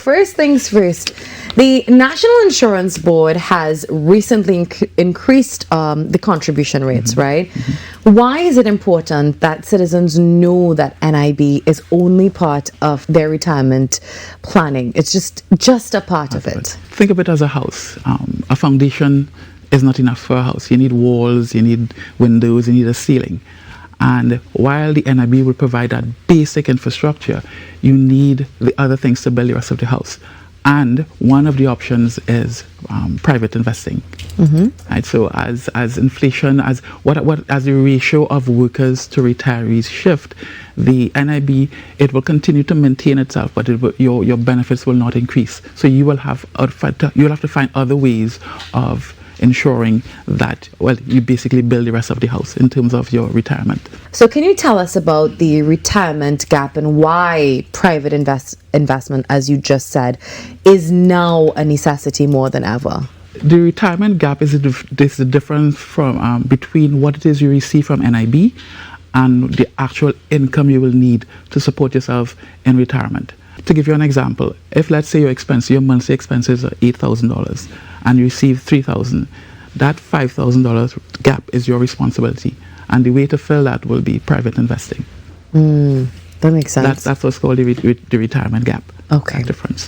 first things first, the National Insurance Board has recently increased the contribution rates, right? Why is it important that citizens know that NIB is only part of their retirement planning? It's just a part of it. Think of it as a house. A foundation is not enough for a house. You need walls, you need windows, you need a ceiling. And while the NIB will provide that basic infrastructure, you need the other things to build the rest of the house. And one of the options is private investing. Right? So as inflation, as the ratio of workers to retirees shift, the NIB, it will continue to maintain itself, but your benefits will not increase. So you will have to find other ways of ensuring that, well, you basically build the rest of the house in terms of your retirement. So can you tell us about the retirement gap and why private investment, as you just said, is now a necessity more than ever? The retirement gap is the difference from between what it is you receive from NIB and the actual income you will need to support yourself in retirement. To give you an example, if let's say your monthly expenses are $8,000 and you receive $3,000, that $5,000 gap is your responsibility. And the way to fill that will be private investing. That makes sense. That's what's called the retirement gap. Okay. That difference.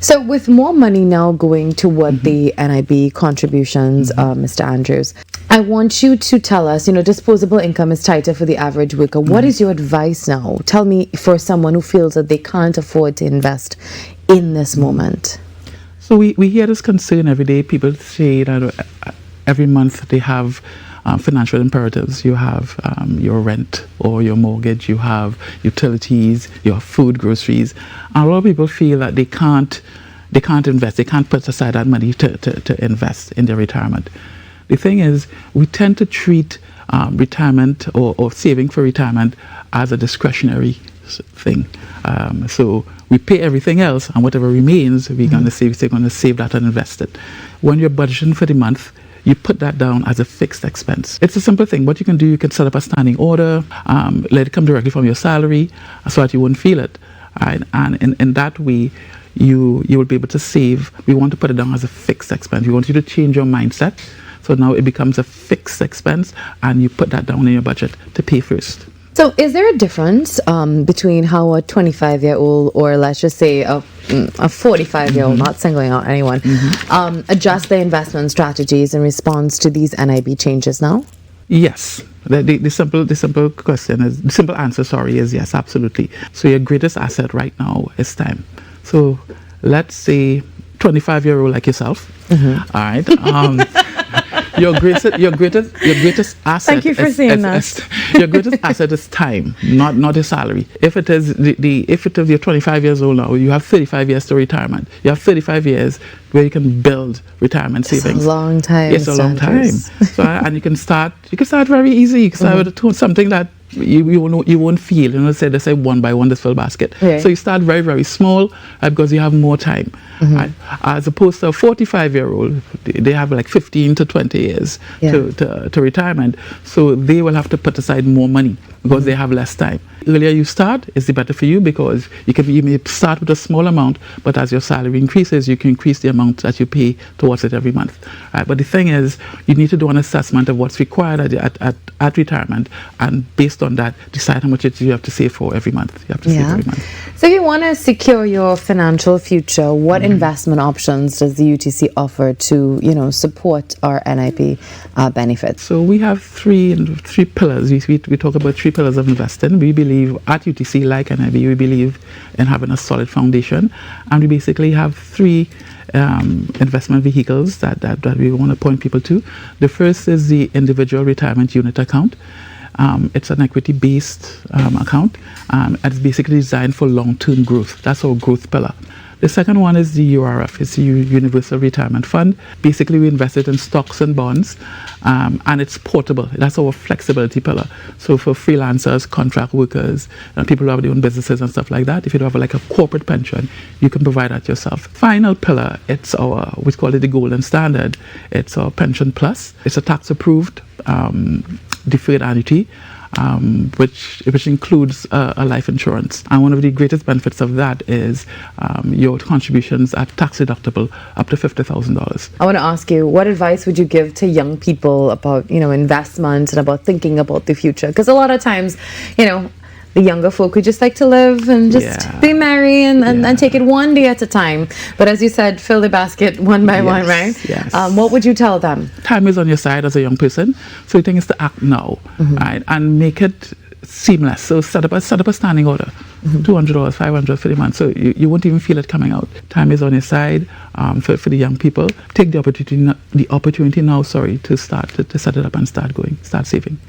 So with more money now going toward the NIB contributions, Mr. Andrews, I want you to tell us, disposable income is tighter for the average worker. What is your advice now? Tell me, for someone who feels that they can't afford to invest in this moment. So we hear this concern every day. People say that every month they have financial imperatives. You have your rent or your mortgage, you have utilities, you have food, groceries. And a lot of people feel that they can't invest, they can't put aside that money to invest in their retirement. The thing is, we tend to treat retirement or saving for retirement as a discretionary thing. So we pay everything else, and whatever remains, we're going to save that and invest it. When you're budgeting for the month, you put that down as a fixed expense. It's a simple thing. What you can do, you can set up a standing order, let it come directly from your salary so that you won't feel it. Right? And in that way, you will be able to save. We want to put it down as a fixed expense. We want you to change your mindset. So now it becomes a fixed expense, and you put that down in your budget to pay first. So is there a difference between how a 25-year-old or let's just say a 45-year-old, not singling out anyone, adjust their investment strategies in response to these NIB changes now? Yes. The simple answer is yes, absolutely. So your greatest asset right now is time. So let's say 25-year-old like yourself. All right. Your greatest asset. Thank you for saying that. Your greatest asset is time, not your salary. If it is you're 25 years old now, you have 35 years to retirement. You have 35 years where you can build retirement savings. It's a long time. It's a long time. So, and you can start very easy. You can start with something that you won't feel. Say they say one by one this full basket. So you start very, very small because you have more time. Right? As opposed to a 45-year-old, they have like 15 to 20 years to retirement. So they will have to put aside more money because they have less time. The earlier you start, it's the better for you because you may start with a small amount, but as your salary increases, you can increase the amount that you pay towards it every month. Right? But the thing is, you need to do an assessment of what's required at retirement, and based on that, decide how much you have to save for every month. You have to save every month. So if you want to secure your financial future, what investment options does the UTC offer to, support our NIB benefits? So we have three pillars. We talk about three pillars of investing. We believe at UTC, like NIB, we believe in having a solid foundation, and we basically have three investment vehicles that we want to point people to. The first is the individual retirement unit account. It's an equity-based account. It's basically designed for long-term growth. That's our growth pillar. The second one is the URF. It's the Universal Retirement Fund. Basically, we invested in stocks and bonds, and it's portable. That's our flexibility pillar. So for freelancers, contract workers, people who have their own businesses and stuff like that, if you don't have like a corporate pension, you can provide that yourself. Final pillar, it's we call it the golden standard. It's our Pension Plus. It's a tax-approved deferred annuity. which includes a life insurance. And one of the greatest benefits of that is your contributions are tax deductible up to $50,000. I want to ask you, what advice would you give to young people about, investments and about thinking about the future? Because a lot of times, the younger folk would just like to live and just be merry and take it one day at a time. But as you said, fill the basket one by one, right? Yes. What would you tell them? Time is on your side as a young person, so the thing is to act now, right? And make it seamless. So set up a standing order, $200, $500 for the month. So you won't even feel it coming out. Time is on your side for the young people. Take the opportunity now, to start to set it up and start saving.